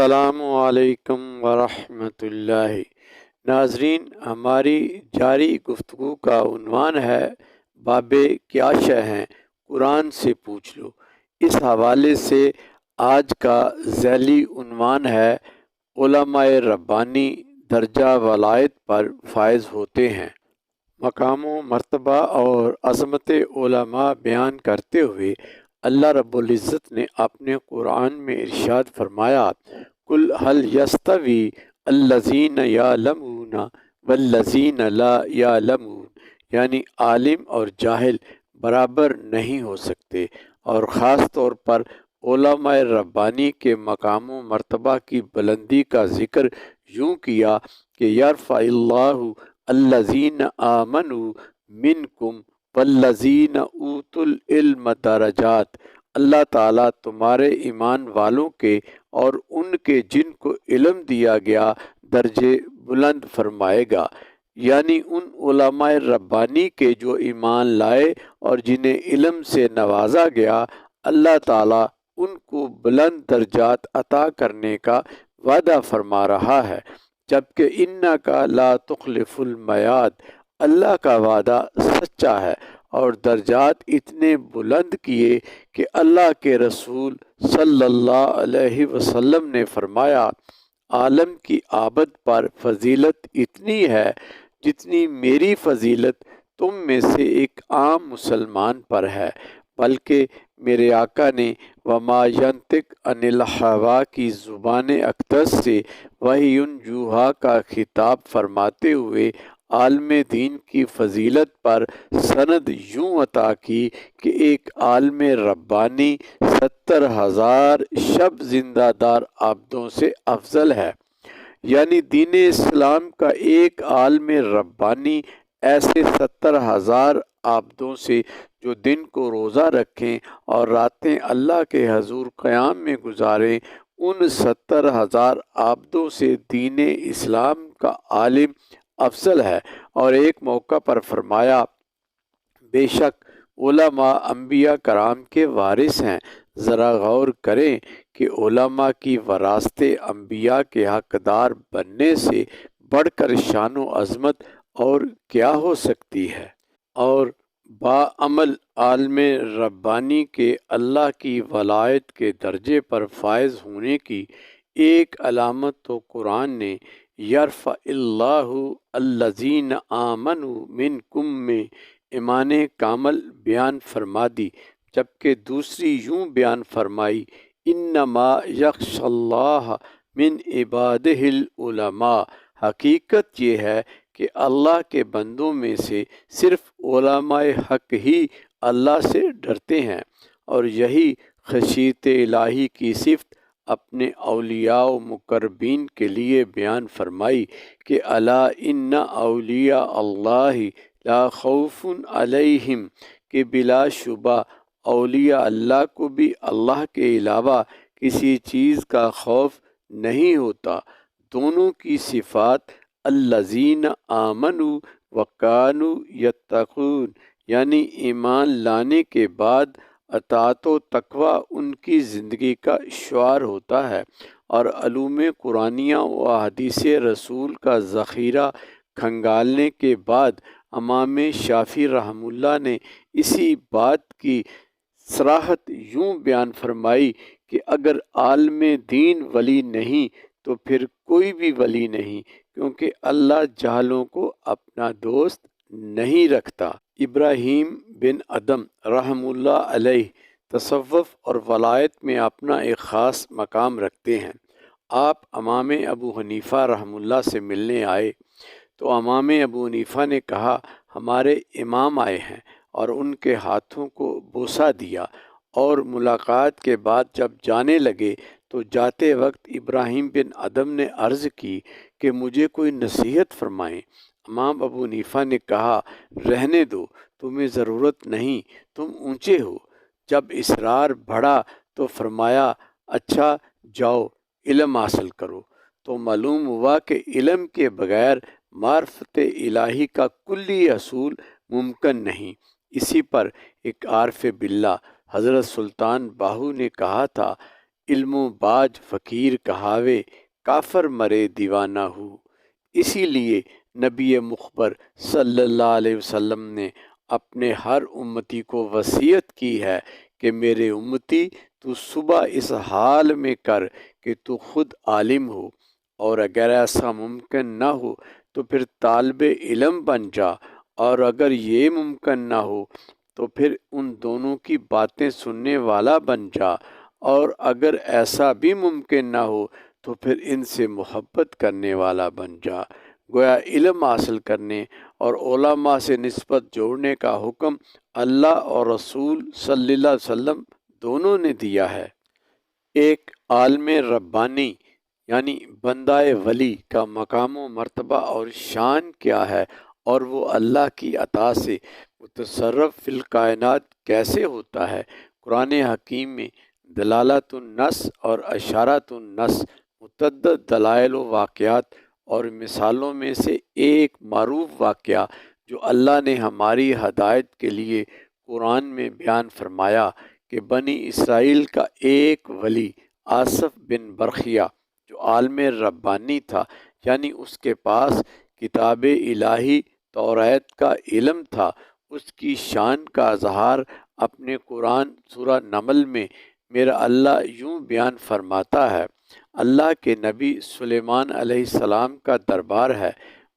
السلام علیکم ورحمۃ اللہ۔ ناظرین، ہماری جاری گفتگو کا عنوان ہے باب کیا شے ہیں قرآن سے پوچھ لو۔ اس حوالے سے آج کا ذیلی عنوان ہے علماء ربانی درجہ ولایت پر فائز ہوتے ہیں۔ مقام و مرتبہ اور عظمت علماء بیان کرتے ہوئے اللہ رب العزت نے اپنے قرآن میں ارشاد فرمایا، قل هل یستوی الذین یعلمون والذین لا یعلمون، یعنی عالم اور جاہل برابر نہیں ہو سکتے، اور خاص طور پر علماء ربانی کے مقام و مرتبہ کی بلندی کا ذکر یوں کیا کہ یرفع اللہ الذین آمنوا منکم والذین اوتوا العلم درجات، اللہ تعالیٰ تمہارے ایمان والوں کے اور ان کے جن کو علم دیا گیا درجے بلند فرمائے گا، یعنی ان علماء ربانی کے جو ایمان لائے اور جنہیں علم سے نوازا گیا، اللہ تعالیٰ ان کو بلند درجات عطا کرنے کا وعدہ فرما رہا ہے، جبکہ انکا لا تخلف المیعاد، اللہ کا وعدہ سچا ہے، اور درجات اتنے بلند کیے کہ اللہ کے رسول صلی اللہ علیہ وسلم نے فرمایا، عالم کی آبد پر فضیلت اتنی ہے جتنی میری فضیلت تم میں سے ایک عام مسلمان پر ہے، بلکہ میرے آقا نے وما ینطق عن الہوا کی زبان اقدس سے وحی یوحیٰ کا خطاب فرماتے ہوئے عالم دین کی فضیلت پر سند یوں عطا کی کہ ایک عالم ربانی 70,000 شب زندہ دار عابدوں سے افضل ہے، یعنی دین اسلام کا ایک عالم ربانی ایسے 70,000 عابدوں سے جو دن کو روزہ رکھیں اور راتیں اللہ کے حضور قیام میں گزاریں، ان 70,000 عابدوں سے دین اسلام کا عالم افضل ہے۔ اور ایک موقع پر فرمایا، بے شک علماء انبیاء کرام کے وارث ہیں، ذرا غور کریں کہ علماء کی وراثت انبیاء کے حقدار بننے سے بڑھ کر شان و عظمت اور کیا ہو سکتی ہے۔ اور باعمل عالم ربانی کے اللہ کی ولایت کے درجے پر فائز ہونے کی ایک علامت تو قرآن نے یرفع اللہ الذین آمنوا منکم میں ایمان کامل بیان فرما دی، جبکہ دوسری یوں بیان فرمائی، انما یخشی اللہ من عبادہ العلماء، حقیقت یہ ہے کہ اللہ کے بندوں میں سے صرف علماء حق ہی اللہ سے ڈرتے ہیں، اور یہی خشیت الہی کی صفت اپنے اولیاء و مقربین کے لیے بیان فرمائی کہ الا ان اولیاء اللہ لا خوف علیہم، کہ بلا شبہ اولیاء اللہ کو بھی اللہ کے علاوہ کسی چیز کا خوف نہیں ہوتا۔ دونوں کی صفات الذین آمنوا وکانوا یتقون، یعنی ایمان لانے کے بعد اطاعت و تقوی ان کی زندگی کا شعار ہوتا ہے، اور علوم قرآنیہ و احادیث رسول کا ذخیرہ کھنگالنے کے بعد امام شافعی رحمہ اللہ نے اسی بات کی صراحت یوں بیان فرمائی کہ اگر عالم دین ولی نہیں تو پھر کوئی بھی ولی نہیں، کیونکہ اللہ جاہلوں کو اپنا دوست نہیں رکھتا۔ ابراہیم بن ادم رحمہ اللہ علیہ تصوف اور ولایت میں اپنا ایک خاص مقام رکھتے ہیں۔ آپ امام ابو حنیفہ رحمہ اللہ سے ملنے آئے تو امام ابو حنیفہ نے کہا، ہمارے امام آئے ہیں، اور ان کے ہاتھوں کو بوسہ دیا، اور ملاقات کے بعد جب جانے لگے تو جاتے وقت ابراہیم بن ادم نے عرض کی کہ مجھے کوئی نصیحت فرمائیں۔ امام ابو حنیفہ نے کہا، رہنے دو، تمہیں ضرورت نہیں، تم اونچے ہو۔ جب اصرار بڑھا تو فرمایا، اچھا جاؤ علم حاصل کرو۔ تو معلوم ہوا کہ علم کے بغیر معرفت الہی کا کلی حصول ممکن نہیں۔ اسی پر ایک عارف باللہ حضرت سلطان باہو نے کہا تھا، علم و باج فقیر کہاوے کافر مرے دیوانہ ہو۔ اسی لیے نبی مخبر صلی اللہ علیہ وسلم نے اپنے ہر امتی کو وصیت کی ہے کہ میرے امتی تو صبح اس حال میں کر کہ تو خود عالم ہو، اور اگر ایسا ممکن نہ ہو تو پھر طالب علم بن جا، اور اگر یہ ممکن نہ ہو تو پھر ان دونوں کی باتیں سننے والا بن جا، اور اگر ایسا بھی ممکن نہ ہو تو پھر ان سے محبت کرنے والا بن جا۔ گویا علم حاصل کرنے اور علماء سے نسبت جوڑنے کا حکم اللہ اور رسول صلی اللہ علیہ وسلم دونوں نے دیا ہے۔ ایک عالم ربانی یعنی بندہ ولی کا مقام و مرتبہ اور شان کیا ہے، اور وہ اللہ کی عطا سے متصرف فی الکائنات کیسے ہوتا ہے؟ قرآن حکیم میں دلالت النص اور اشارت النص متعدد دلائل و واقعات اور مثالوں میں سے ایک معروف واقعہ جو اللہ نے ہماری ہدایت کے لیے قرآن میں بیان فرمایا کہ بنی اسرائیل کا ایک ولی آصف بن برخیہ جو عالم ربانی تھا، یعنی اس کے پاس کتاب الہی توریت کا علم تھا، اس کی شان کا اظہار اپنے قرآن سورہ نمل میں میرا اللہ یوں بیان فرماتا ہے۔ اللہ کے نبی سلیمان علیہ السلام کا دربار ہے،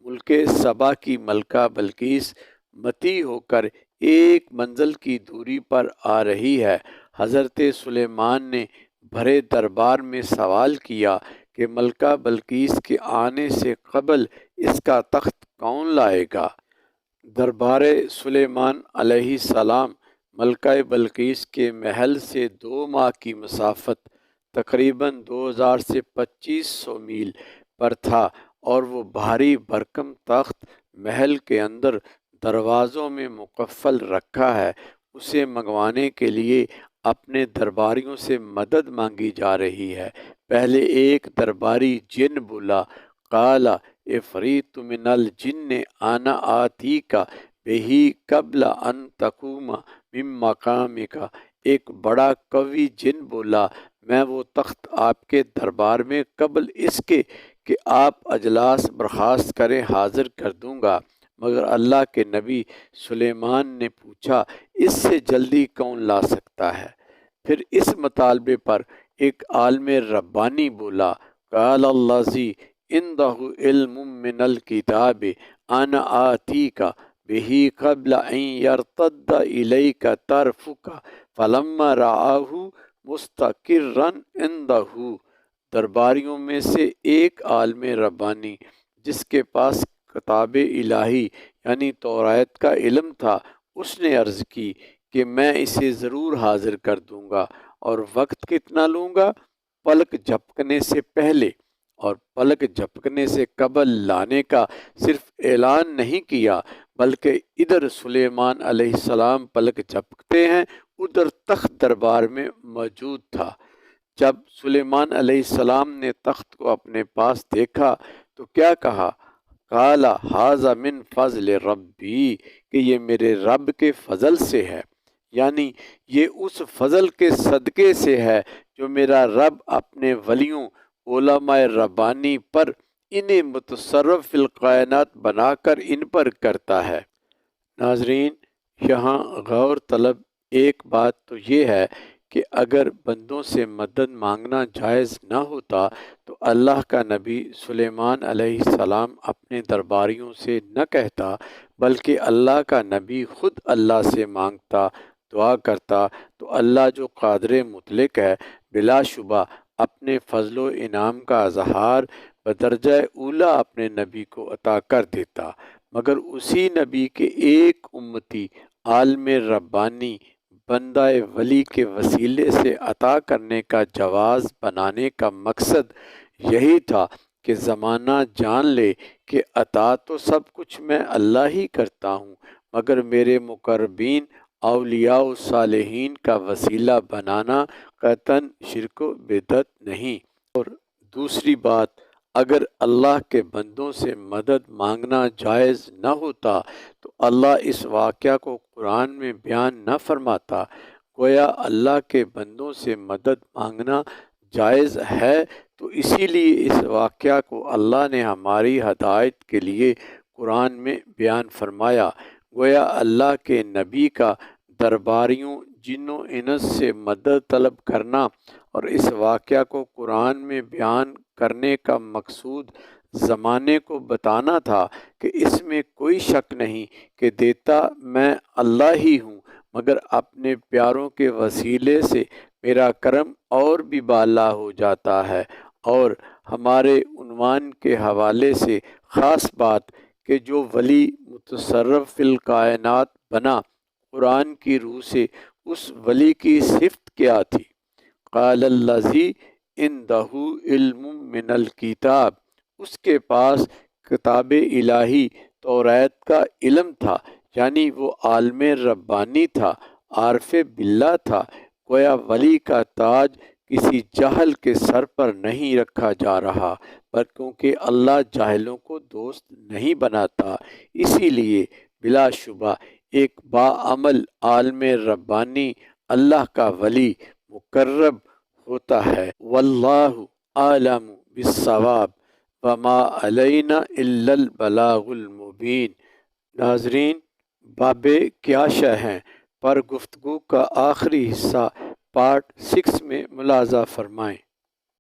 ملک سبا کی ملکہ بلقیس متی ہو کر ایک منزل کی دوری پر آ رہی ہے۔ حضرت سلیمان نے بھرے دربار میں سوال کیا کہ ملکہ بلقیس کے آنے سے قبل اس کا تخت کون لائے گا؟ دربار سلیمان علیہ السلام ملکہ بلقیس کے محل سے 2 ماہ کی مسافت تقریباً 2000 سے 2500 میل پر تھا، اور وہ بھاری بھرکم تخت محل کے اندر دروازوں میں مقفل رکھا ہے۔ اسے منگوانے کے لیے اپنے درباریوں سے مدد مانگی جا رہی ہے۔ پہلے ایک درباری جن بولا، قال عفریت من الجن انا آتیک بہ قبل ان تقوم من مقامک۔ ایک بڑا قوی جن بولا، میں وہ تخت آپ کے دربار میں قبل اس کے کہ آپ اجلاس برخاست کریں حاضر کر دوں گا۔ مگر اللہ کے نبی سلیمان نے پوچھا، اس سے جلدی کون لا سکتا ہے؟ پھر اس مطالبے پر ایک عالم ربانی بولا، قال الذی عندہ علم من الکتاب انا آتیک بہ قبل ان یرتد الیک طرفک فلما رآہ مستقرا عندہ۔ درباریوں میں سے ایک عالم ربانی جس کے پاس کتاب الہی یعنی توریت کا علم تھا، اس نے عرض کی کہ میں اسے ضرور حاضر کر دوں گا، اور وقت کتنا لوں گا؟ پلک جھپکنے سے پہلے اور پلک جھپکنے سے قبل لانے کا صرف اعلان نہیں کیا، بلکہ ادھر سلیمان علیہ السلام پلک جھپکتے ہیں، ادھر تخت دربار میں موجود تھا۔ جب سلیمان علیہ السلام نے تخت کو اپنے پاس دیکھا تو کیا کہا؟ قال ھذا من فضل ربی، کہ یہ میرے رب کے فضل سے ہے، یعنی یہ اس فضل کے صدقے سے ہے جو میرا رب اپنے ولیوں علماء ربانی پر انہیں متصرف فی الکائنات بنا کر ان پر کرتا ہے۔ ناظرین، یہاں غور طلب ایک بات تو یہ ہے کہ اگر بندوں سے مدد مانگنا جائز نہ ہوتا تو اللہ کا نبی سلیمان علیہ السلام اپنے درباریوں سے نہ کہتا، بلکہ اللہ کا نبی خود اللہ سے مانگتا، دعا کرتا، تو اللہ جو قادر مطلق ہے بلا شبہ اپنے فضل و انعام کا اظہار بدرجہ اولیٰ اپنے نبی کو عطا کر دیتا، مگر اسی نبی کے ایک امتی عالم ربانی بندہ ولی کے وسیلے سے عطا کرنے کا جواز بنانے کا مقصد یہی تھا کہ زمانہ جان لے کہ عطا تو سب کچھ میں اللہ ہی کرتا ہوں، مگر میرے مقربین اولیاء و صالحین کا وسیلہ بنانا قطعاً شرک و بدعت نہیں۔ اور دوسری بات، اگر اللہ کے بندوں سے مدد مانگنا جائز نہ ہوتا تو اللہ اس واقعہ کو قرآن میں بیان نہ فرماتا۔ گویا اللہ کے بندوں سے مدد مانگنا جائز ہے، تو اسی لیے اس واقعہ کو اللہ نے ہماری ہدایت کے لیے قرآن میں بیان فرمایا۔ گویا اللہ کے نبی کا درباریوں، جن و انس سے مدد طلب کرنا اور اس واقعہ کو قرآن میں بیان کرنے کا مقصود زمانے کو بتانا تھا کہ اس میں کوئی شک نہیں کہ دیتا میں اللہ ہی ہوں، مگر اپنے پیاروں کے وسیلے سے میرا کرم اور بھی بالا ہو جاتا ہے۔ اور ہمارے عنوان کے حوالے سے خاص بات کہ جو ولی متصرف فی الکائنات بنا، قرآن کی روح سے اس ولی کی صفت کیا تھی؟ قال الذی عندہ علم من الکتاب، اس کے پاس کتاب الہی توریت کا علم تھا، یعنی وہ عالم ربانی تھا، عارف باللہ تھا۔ گویا ولی کا تاج کسی جاہل کے سر پر نہیں رکھا جا رہا، کیونکہ اللہ جاہلوں کو دوست نہیں بناتا۔ اسی لیے بلا شبہ ایک باعمل عالم ربانی اللہ کا ولی مقرب ہوتا ہے۔ واللہ عالم بالصواب وما علینا الا البلاغ المبین۔ ناظرین، باب کیا شے ہیں پر گفتگو کا آخری حصہ پارٹ 6 میں ملاحظہ فرمائیں۔